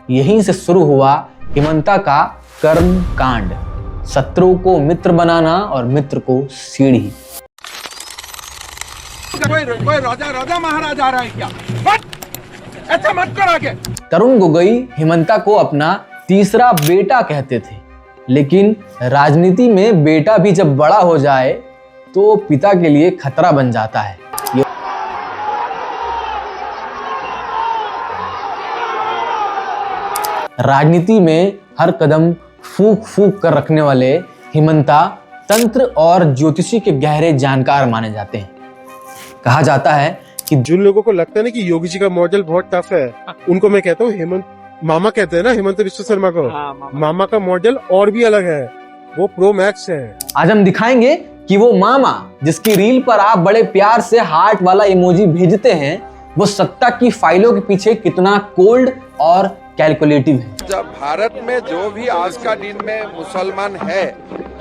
यहीं से शुरू हुआ हिमंता का कर्म कांड, शत्रु को मित्र बनाना और मित्र को सीढ़ी। कोई राजा महाराजा आ रहा है क्या? ऐसा मत कर आगे। तरुण गोगोई हिमंता को अपना तीसरा बेटा कहते थे, लेकिन राजनीति में बेटा भी जब बड़ा हो जाए तो पिता के लिए खतरा बन जाता है। राजनीति में हर कदम फूंक फूंक कर रखने वाले हिमंता तंत्र और ज्योतिषी के गहरे जानकार माने जाते हैं। कहा जाता है कि जिन लोगों को लगता है ना कि योगी जी का मॉडल बहुत टफ है, उनको मैं कहता हूँ हेमंत मामा कहते हैं ना, हेमंत विश्व शर्मा को। मामा का मॉडल और भी अलग है, वो प्रो मैक्स है। आज हम दिखाएंगे कि वो मामा जिसकी रील पर आप बड़े प्यार से हार्ट वाला इमोजी भेजते हैं, वो सत्ता की फाइलों के पीछे कितना कोल्ड और कैलकुलेटिव है। जब भारत में जो भी आज का दिन में मुसलमान है,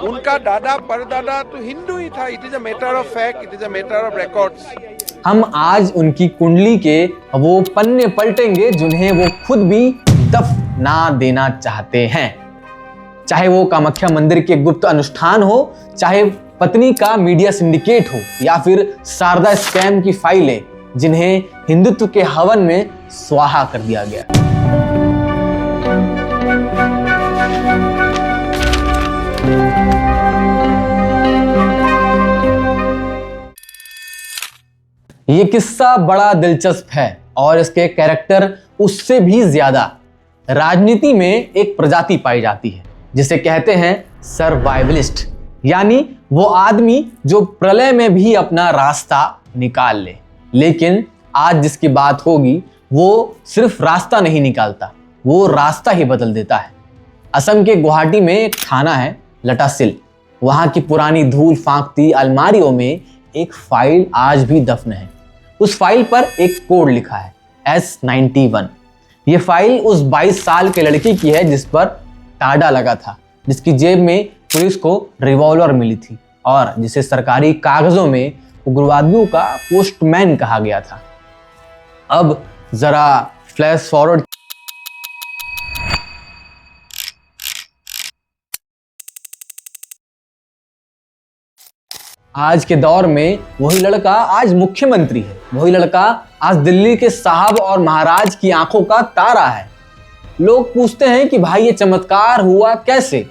उनका दादा परदादा तो हिंदू ही था। It is a matter of fact, it is a matter of records. हम आज उनकी कुंडली के वो पन्ने पलटेंगे जिन्हें वो खुद भी दफना देना चाहते हैं। चाहे वो कामाख्या मंदिर के गुप्त अनुष्ठान हो, चाहे पत्नी का मीडिया सिंडिकेट हो, या फिर शारदा स्कैम की फाइलें जिन्हें हिंदुत्व के हवन में स्वाहा कर दिया गया। ये किस्सा बड़ा दिलचस्प है और इसके कैरेक्टर उससे भी ज्यादा। राजनीति में एक प्रजाति पाई जाती है जिसे कहते हैं सर्वाइवलिस्ट, यानी वो आदमी जो प्रलय में भी अपना रास्ता निकाल ले। लेकिन आज जिसकी बात होगी वो सिर्फ रास्ता नहीं निकालता, वो रास्ता ही बदल देता है। असम के गुवाहाटी में एक थाना है लटासिल। वहां की पुरानी धूल फांकती अलमारियों में एक फाइल आज भी दफन है। उस फाइल पर एक कोड लिखा है S91। ये फाइल उस 22 साल के लड़के की है जिस पर टाडा लगा था, जिसकी जेब में पुलिस को रिवॉल्वर मिली थी और जिसे सरकारी कागजों में उग्रवादियों का पोस्टमैन कहा गया था। अब जरा फ्लैश फॉरवर्ड। आज के दौर में वही लड़का आज मुख्यमंत्री है, वही लड़का आज दिल्ली के साहब और महाराज की आंखों का तारा है। लोग पूछते हैं कि भाई ये चमत्कार हुआ कैसे?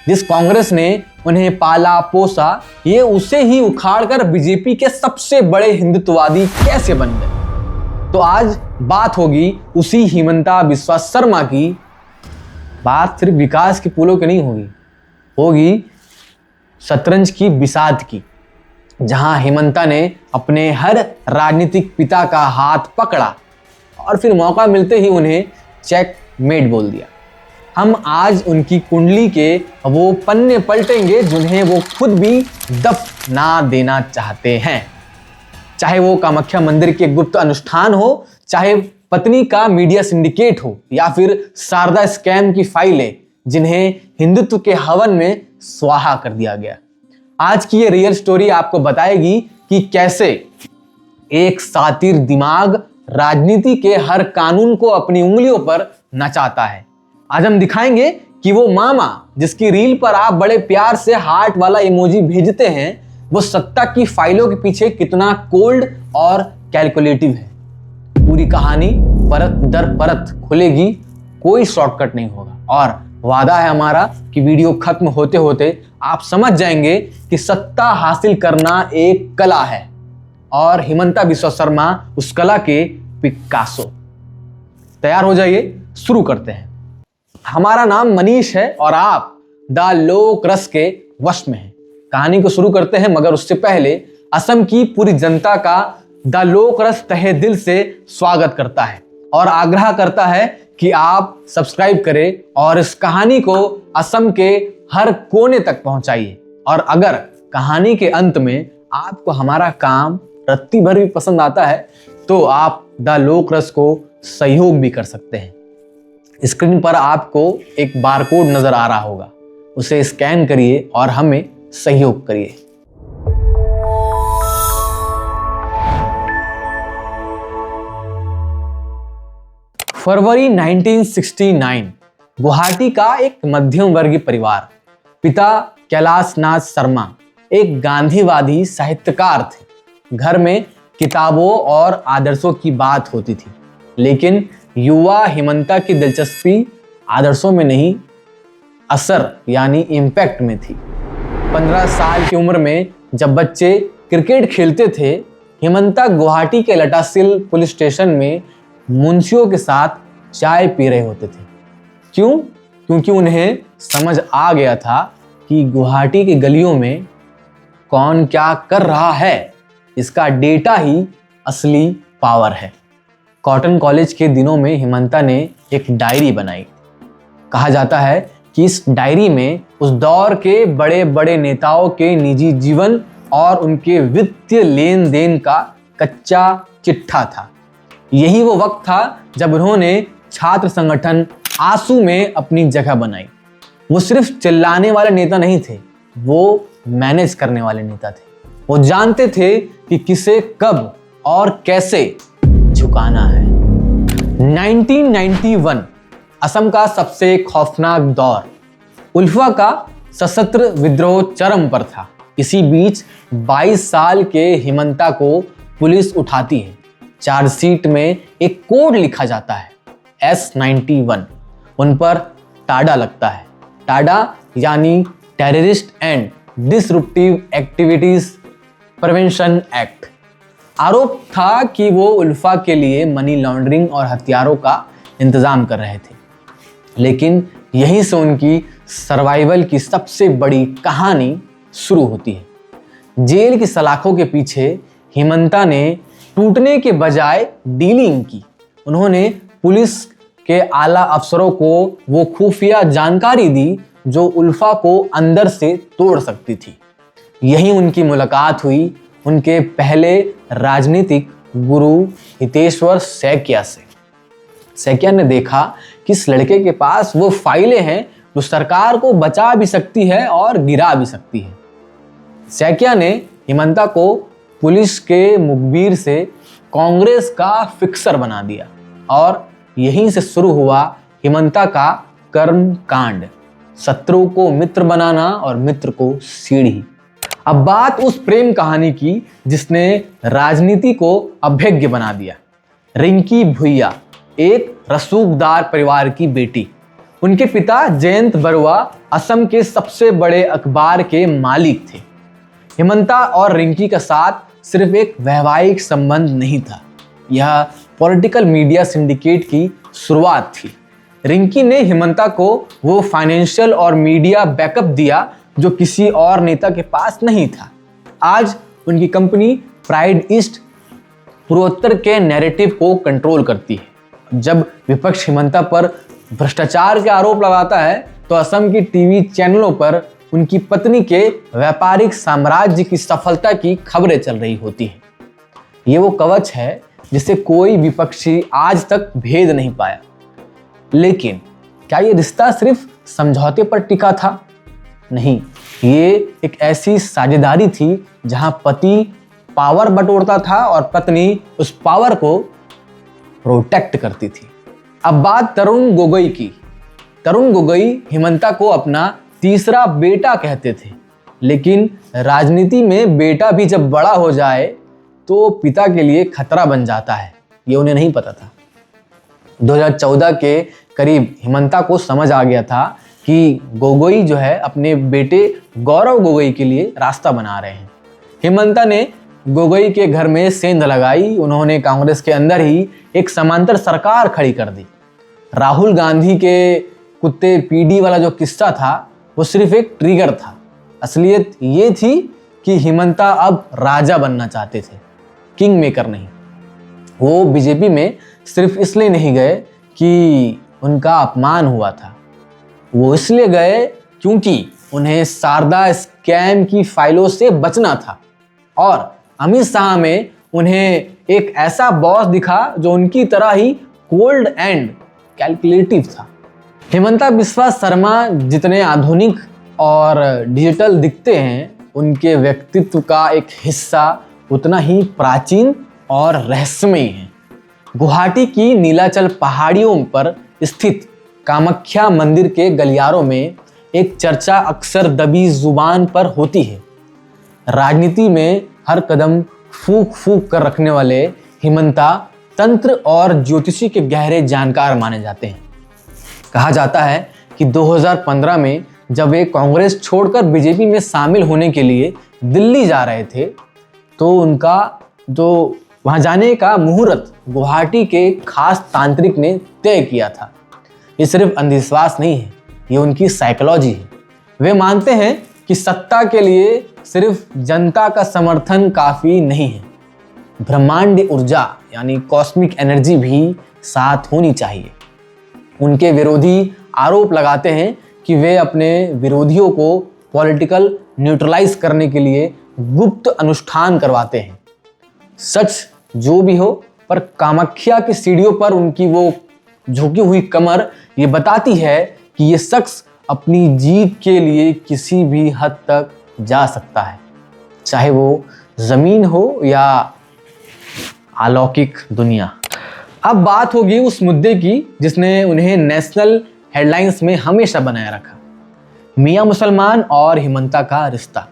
जिस कांग्रेस ने उन्हें पाला पोसा, ये उसे ही उखाड़कर बीजेपी के सबसे बड़े हिंदुत्ववादी कैसे बन गए? तो आज बात होगी उसी हिमंता बिस्वा शर्मा की। बात सिर्फ विकास के पुलों की नहीं होगी, होगी शतरंज की बिसात की, जहां हिमंता ने अपने हर राजनीतिक पिता का हाथ पकड़ा और फिर मौका मिलते ही उन्हें चेकमेट बोल दिया। हम आज उनकी कुंडली के वो पन्ने पलटेंगे जिन्हें वो खुद भी दफना देना चाहते हैं। चाहे वो कामाख्या मंदिर के गुप्त अनुष्ठान हो, चाहे पत्नी का मीडिया सिंडिकेट हो, या फिर शारदा स्कैम की फाइलें जिन्हें हिंदुत्व के हवन में स्वाहा कर दिया गया। आज की ये रियल स्टोरी आपको बताएगी कि कैसे एक सातिर दिमाग राजनीति के हर कानून को अपनी उंगलियों पर नचाता है। आज हम दिखाएंगे कि वो मामा जिसकी रील पर आप बड़े प्यार से हार्ट वाला इमोजी भेजते हैं, वो सत्ता की फाइलों के पीछे कितना कोल्ड और कैलकुलेटिव है। पूरी कहानी परत दर परत खुलेगी, कोई शॉर्टकट नहीं होगा और वादा है हमारा कि वीडियो खत्म होते होते आप समझ जाएंगे कि सत्ता हासिल करना एक कला है और हिमंता बिस्वा शर्मा उस कला के पिकासो। तैयार हो जाइए, शुरू करते हैं। हमारा नाम मनीष है और आप द लोक रस के वश में हैं। कहानी को शुरू करते हैं, मगर उससे पहले असम की पूरी जनता का द लोक रस तहे दिल से स्वागत करता है और आग्रह करता है कि आप सब्सक्राइब करें और इस कहानी को असम के हर कोने तक पहुंचाइए। और अगर कहानी के अंत में आपको हमारा काम रत्ती भर भी पसंद आता है तो आप द लोक रस को सहयोग भी कर सकते हैं। स्क्रीन पर आपको एक बारकोड नजर आ रहा होगा, उसे स्कैन करिए और हमें सहयोग करिए। फरवरी 1969 गुवाहाटी का एक मध्यम वर्गीय परिवार। पिता कैलाश नाथ शर्मा एक गांधीवादी साहित्यकार थे। घर में किताबों और आदर्शों की बात होती थी, लेकिन युवा हिमंता की दिलचस्पी आदर्शों में नहीं, असर यानी इम्पैक्ट में थी। 15 साल की उम्र में जब बच्चे क्रिकेट खेलते थे, हिमंता गुवाहाटी के लटासिल पुलिस स्टेशन में मुंशियों के साथ चाय पी रहे होते थे। क्यों? क्योंकि उन्हें समझ आ गया था कि गुवाहाटी की गलियों में कौन क्या कर रहा है, इसका डेटा ही असली पावर है। कॉटन कॉलेज के दिनों में हिमंता ने एक डायरी बनाई। कहा जाता है कि इस डायरी में उस दौर के बड़े बड़े नेताओं के निजी जीवन और उनके वित्तीय लेन देन का कच्चा चिट्ठा था। यही वो वक्त था जब उन्होंने छात्र संगठन आसू में अपनी जगह बनाई। वो सिर्फ चिल्लाने वाले नेता नहीं थे, वो मैनेज करने वाले नेता थे। वो जानते थे कि किसे कब और कैसे झुकाना है। 1991 असम का सबसे खौफनाक दौर। उल्फा का सशस्त्र विद्रोह चरम पर था। इसी बीच 22 साल के हिमंता को पुलिस उठाती है। चार्जशीट में एक कोड लिखा जाता है, S91। उन पर टाडा लगता है। टाडा यानी terrorist and disruptive activities prevention act. आरोप था कि वो उल्फा के लिए मनी लॉन्ड्रिंग और हथियारों का इंतजाम कर रहे थे। लेकिन यहीं से उनकी सर्वाइवल की सबसे बड़ी कहानी शुरू होती है। जेल की सलाखों के पीछे हिमंता ने टूटने के बजाय डीलिंग की। उन्होंने पुलिस के आला अफसरों को वो खुफिया जानकारी दी जो उल्फा को अंदर से तोड़ सकती थी। यही उनकी मुलाकात हुई उनके पहले राजनीतिक गुरु हितेश्वर सैकिया से। सैकिया ने देखा कि इस लड़के के पास वो फाइलें हैं जो सरकार को बचा भी सकती है और गिरा भी सकती है। सैकिया ने हिमंता को पुलिस के मुखबिर से कांग्रेस का फिक्सर बना दिया और यहीं से शुरू हुआ हिमंता का कर्म कांड। शत्रु को मित्र बनाना और मित्र को सीढ़ी। अब बात उस प्रेम कहानी की जिसने राजनीति को अभेद्य बना दिया। रिंकी भुइया एक रसूखदार परिवार की बेटी। उनके पिता जयंत बरुआ असम के सबसे बड़े अखबार के मालिक थे। हिमंता और रिंकी का साथ सिर्फ एक वैवाहिक संबंध नहीं था, यह पॉलिटिकल मीडिया सिंडिकेट की शुरुआत थी। रिंकी ने हिमंता को वो फाइनेंशियल और मीडिया बैकअप दिया जो किसी और नेता के पास नहीं था। आज उनकी कंपनी प्राइड ईस्ट पूर्वोत्तर के नैरेटिव को कंट्रोल करती है। जब विपक्ष हिमंता पर भ्रष्टाचार के आरोप लगाता है तो असम की टीवी चैनलों पर उनकी पत्नी के व्यापारिक साम्राज्य की सफलता की खबरें चल रही होती हैं। ये वो कवच है जिसे कोई विपक्षी आज तक भेद नहीं पाया। लेकिन क्या ये रिश्ता सिर्फ समझौते पर टिका था? नहीं, ये एक ऐसी साझेदारी थी जहां पति पावर बटोरता था और पत्नी उस पावर को प्रोटेक्ट करती थी। अब बात तरुण गोगोई की। तरुण गोगोई हिमंता को अपना तीसरा बेटा कहते थे, लेकिन राजनीति में बेटा भी जब बड़ा हो जाए तो पिता के लिए खतरा बन जाता है, ये उन्हें नहीं पता था। 2014 के करीब हिमंता को समझ आ गया था कि गोगोई जो है अपने बेटे गौरव गोगोई के लिए रास्ता बना रहे हैं। हिमंता ने गोगोई के घर में सेंध लगाई। उन्होंने कांग्रेस के अंदर ही एक समांतर सरकार खड़ी कर दी। राहुल गांधी के कुत्ते पीडी वाला जो किस्सा था वो सिर्फ एक ट्रिगर था। असलियत ये थी कि हिमंता अब राजा बनना चाहते थे, किंग मेकर नहीं। वो बीजेपी में सिर्फ इसलिए नहीं गए कि उनका अपमान हुआ था, वो इसलिए गए क्योंकि उन्हें शारदा स्कैम की फाइलों से बचना था और अमित शाह में उन्हें एक ऐसा बॉस दिखा जो उनकी तरह ही कोल्ड एंड कैलकुलेटिव था। हिमंता बिस्वा शर्मा जितने आधुनिक और डिजिटल दिखते हैं, उनके व्यक्तित्व का एक हिस्सा उतना ही प्राचीन और रहस्यमयी है। गुवाहाटी की नीलाचल पहाड़ियों पर स्थित कामाख्या मंदिर के गलियारों में एक चर्चा अक्सर दबी जुबान पर होती है। राजनीति में हर कदम फूंक फूंक कर रखने वाले हिमंता तंत्र और ज्योतिषी के गहरे जानकार माने जाते हैं। कहा जाता है कि 2015 में जब वे कांग्रेस छोड़कर बीजेपी में शामिल होने के लिए दिल्ली जा रहे थे तो उनका जो वहां जाने का मुहूर्त गुवाहाटी के खास तांत्रिक ने तय किया था। ये सिर्फ अंधविश्वास नहीं है, ये उनकी साइकोलॉजी है। वे मानते हैं कि सत्ता के लिए सिर्फ जनता का समर्थन काफी नहीं है, ब्रह्मांड ऊर्जा यानी कॉस्मिक एनर्जी भी साथ होनी चाहिए। उनके विरोधी आरोप लगाते हैं कि वे अपने विरोधियों को पॉलिटिकल न्यूट्रलाइज करने के लिए गुप्त अनुष्ठान करवाते हैं। सच जो भी हो, पर कामाख्या की सीढ़ियों पर उनकी वो झुकी हुई कमर ये बताती है कि ये शख्स अपनी जीत के लिए किसी भी हद तक जा सकता है, चाहे वो जमीन हो या अलौकिक दुनिया। अब बात होगी उस मुद्दे की जिसने उन्हें नेशनल हेडलाइंस में हमेशा बनाए रखा, मियां मुसलमान और हिमंता का रिश्ता।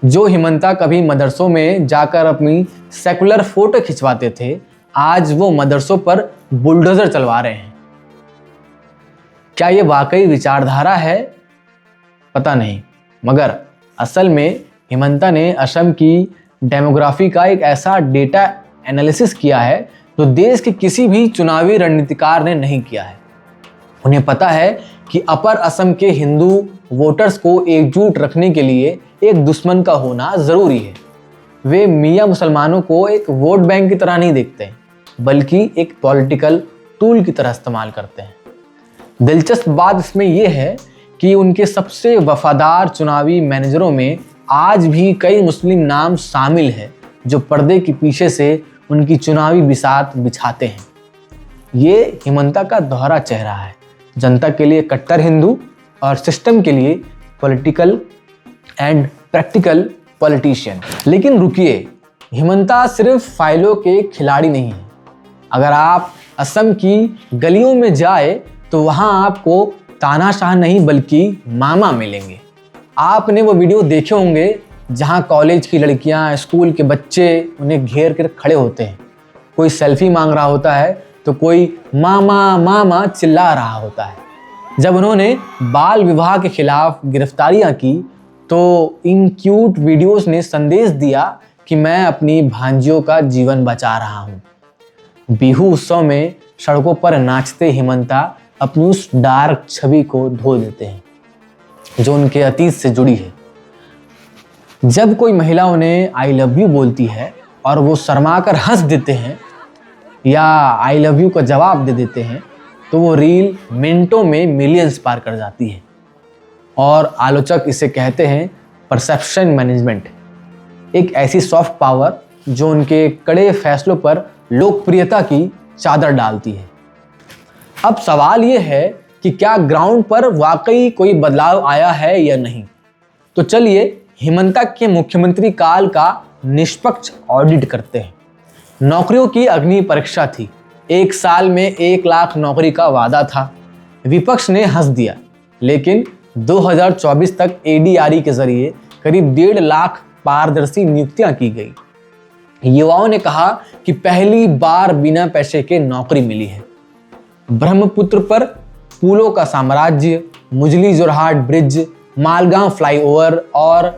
जो हिमंता कभी मदरसों में जाकर अपनी सेकुलर फोटो खिंचवाते थे, आज वो मदरसों पर बुलडोजर चलवा रहे हैं। क्या ये वाकई विचारधारा है? पता नहीं, मगर असल में हिमंता ने असम की डेमोग्राफी का एक ऐसा डेटा एनालिसिस किया है जो देश के किसी भी चुनावी रणनीतिकार ने नहीं किया है। उन्हें पता है कि अपर असम के हिंदू वोटर्स को एकजुट रखने के लिए एक दुश्मन का होना जरूरी है। वे मियां मुसलमानों को एक वोट बैंक की तरह नहीं देखते, बल्कि एक पॉलिटिकल टूल की तरह इस्तेमाल करते हैं। दिलचस्प बात इसमें यह है कि उनके सबसे वफादार चुनावी मैनेजरों में आज भी कई मुस्लिम नाम शामिल हैं जो पर्दे के पीछे से उनकी चुनावी बिसात बिछाते हैं। ये हिमंता का दोहरा चेहरा है, जनता के लिए कट्टर हिंदू और सिस्टम के लिए पॉलिटिकल एंड प्रैक्टिकल पॉलिटिशियन। लेकिन रुकिए, हिमंता सिर्फ फाइलों के खिलाड़ी नहीं है। अगर आप असम की गलियों में जाए तो वहां आपको तानाशाह नहीं बल्कि मामा मिलेंगे। आपने वो वीडियो देखे होंगे जहां कॉलेज की लड़कियां, स्कूल के बच्चे उन्हें घेर कर खड़े होते हैं। कोई सेल्फी मांग रहा होता है तो कोई मामा मामा चिल्ला रहा होता है। जब उन्होंने बाल विवाह के खिलाफ गिरफ्तारियां की तो इन क्यूट वीडियोस ने संदेश दिया कि मैं अपनी भांजियों का जीवन बचा रहा हूं। बिहू उत्सव में सड़कों पर नाचते हिमंता अपनी उस डार्क छवि को धो देते हैं जो उनके अतीत से जुड़ी है। जब कोई महिला उन्हें आई लव यू बोलती है और वो शर्मा कर हंस देते हैं या आई लव यू का जवाब दे देते हैं तो वो रील मिनटों में मिलियंस पार कर जाती है। और आलोचक इसे कहते हैं परसेप्शन मैनेजमेंट, एक ऐसी सॉफ्ट पावर जो उनके कड़े फैसलों पर लोकप्रियता की चादर डालती है। अब सवाल ये है कि क्या ग्राउंड पर वाकई कोई बदलाव आया है या नहीं। तो चलिए हिमंता के मुख्यमंत्री काल का निष्पक्ष ऑडिट करते हैं। नौकरियों की अग्नि परीक्षा थी। 1 साल में 1 लाख नौकरी का वादा था। विपक्ष ने हंस दिया, लेकिन 2024 तक ADRE के जरिए करीब 1.5 लाख पारदर्शी नियुक्तियां की गई। युवाओं ने कहा कि पहली बार बिना पैसे के नौकरी मिली है। ब्रह्मपुत्र पर पुलों का साम्राज्य, मुजली जोरहाट ब्रिज, मालगांव फ्लाईओवर और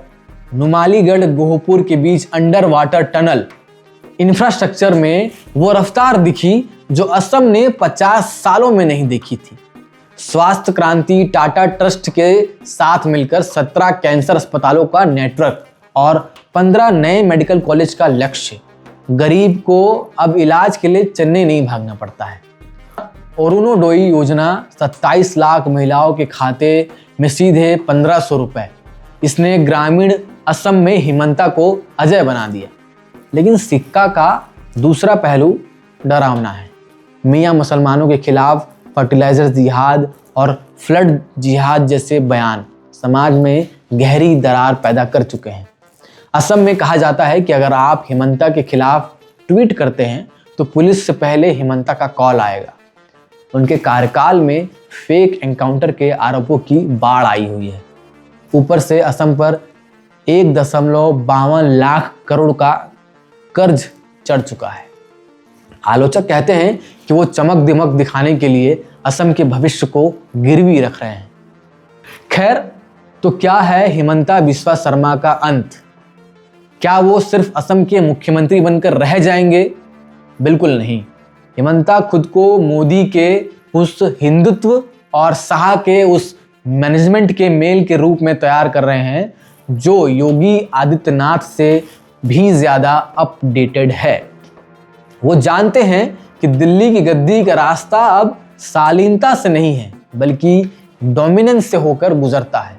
नुमालीगढ़ गोहपुर के बीच अंडर वाटर टनल इंफ्रास्ट्रक्चर में वो रफ्तार दिखी जो असम ने 50 सालों में नहीं देखी थी। स्वास्थ्य क्रांति टाटा ट्रस्ट के साथ मिलकर 17 कैंसर अस्पतालों का नेटवर्क और 15 नए मेडिकल कॉलेज का लक्ष्य। गरीब को अब इलाज के लिए चेन्नई नहीं भागना पड़ता है। अरुणोदय योजना 27 लाख महिलाओं के खाते में सीधे 1500 रुपए। इसने ग्रामीण असम में हिमंता को अजय बना दिया। लेकिन सिक्का का दूसरा पहलू डरावना है। मियां मुसलमानों के खिलाफ फर्टिलाइजर जिहाद और फ्लड जिहाद जैसे बयान समाज में गहरी दरार पैदा कर चुके हैं। असम में कहा जाता है कि अगर आप हिमंता के खिलाफ ट्वीट करते हैं तो पुलिस से पहले हेमंता का कॉल आएगा। उनके कार्यकाल में फेक एनकाउंटर के आरोपों की बाढ़ आई हुई है। ऊपर से असम पर 1.52 लाख करोड़ का कर्ज चढ़ चुका है। आलोचक कहते हैं कि वो चमक दिमक दिखाने के लिए असम के भविष्य को गिरवी रख रहे हैं। खैर, तो क्या है हिमंता बिस्वा शर्मा का अंत? क्या वो सिर्फ असम के मुख्यमंत्री बनकर रह जाएंगे? बिल्कुल नहीं। हिमंता खुद को मोदी के उस हिंदुत्व और शाह के उस मैनेजमेंट के मेल के रूप में तैयार कर रहे हैं जो योगी आदित्यनाथ से भी ज्यादा अपडेटेड है। वो जानते हैं कि दिल्ली की गद्दी का रास्ता अब शालीनता से नहीं है बल्कि डोमिनेंस से होकर गुजरता है।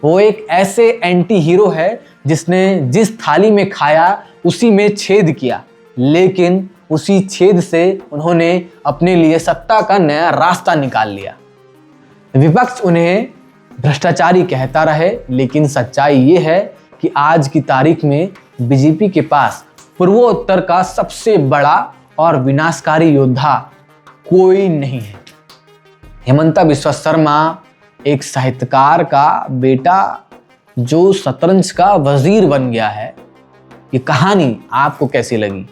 वो एक ऐसे एंटी हीरो है जिसने जिस थाली में खाया उसी में छेद किया, लेकिन उसी छेद से उन्होंने अपने लिए सत्ता का नया रास्ता निकाल लिया। विपक्ष उन्हें भ्रष्टाचारी कहता रहे, लेकिन सच्चाई ये है कि आज की तारीख में बीजेपी के पास पूर्वोत्तर का सबसे बड़ा और विनाशकारी योद्धा कोई नहीं है। हेमंता बिस्वा शर्मा एक साहित्यकार का बेटा जो शतरंज का वजीर बन गया है। ये कहानी आपको कैसी लगी?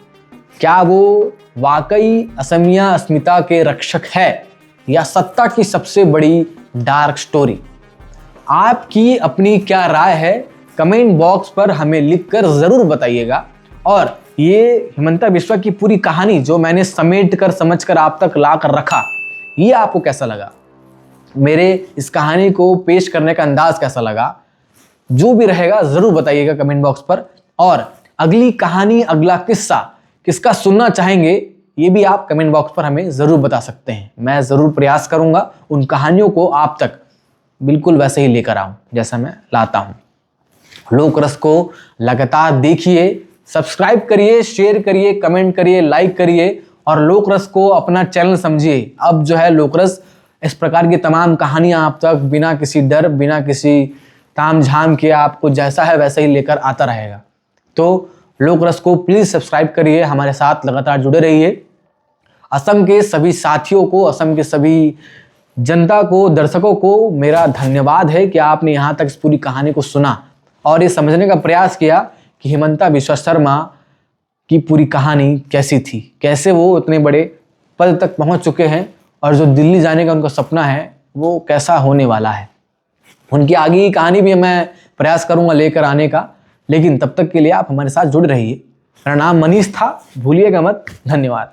क्या वो वाकई असमिया अस्मिता के रक्षक है या सत्ता की सबसे बड़ी डार्क स्टोरी? आपकी अपनी क्या राय है? कमेंट बॉक्स पर हमें लिखकर जरूर बताइएगा। और ये हेमंता बिस्वा की पूरी कहानी जो मैंने समेट कर समझ कर आप तक ला कर रखा, ये आपको कैसा लगा? मेरे इस कहानी को पेश करने का अंदाज कैसा लगा? जो भी रहेगा जरूर बताइएगा कमेंट बॉक्स पर। और अगली कहानी, अगला किस्सा किसका सुनना चाहेंगे, ये भी आप कमेंट बॉक्स पर हमें जरूर बता सकते हैं। मैं जरूर प्रयास करूंगा उन कहानियों को आप तक बिल्कुल वैसे ही लेकर आऊं जैसा मैं लाता हूं। लोक रस को लगातार देखिए, सब्सक्राइब करिए, शेयर करिए, कमेंट करिए, लाइक करिए और लोक रस को अपना चैनल समझिए। अब जो है लोक रस इस प्रकार की तमाम कहानियां आप तक बिना किसी डर, बिना किसी ताम झाम के आपको जैसा है वैसे ही लेकर आता रहेगा। तो लोक रस को प्लीज सब्सक्राइब करिए, हमारे साथ लगातार जुड़े रहिए। असम के सभी साथियों को, असम के सभी जनता को, दर्शकों को मेरा धन्यवाद है कि आपने यहाँ तक इस पूरी कहानी को सुना और ये समझने का प्रयास किया कि हेमंता बिस्वा शर्मा की पूरी कहानी कैसी थी, कैसे वो इतने बड़े पद तक पहुँच चुके हैं और जो दिल्ली जाने का उनका सपना है वो कैसा होने वाला है। उनकी आगे की कहानी भी मैं प्रयास करूँगा लेकर आने का, लेकिन तब तक के लिए आप हमारे साथ जुड़े रहिए। मेरा नाम मनीष था, भूलिएगा मत। धन्यवाद।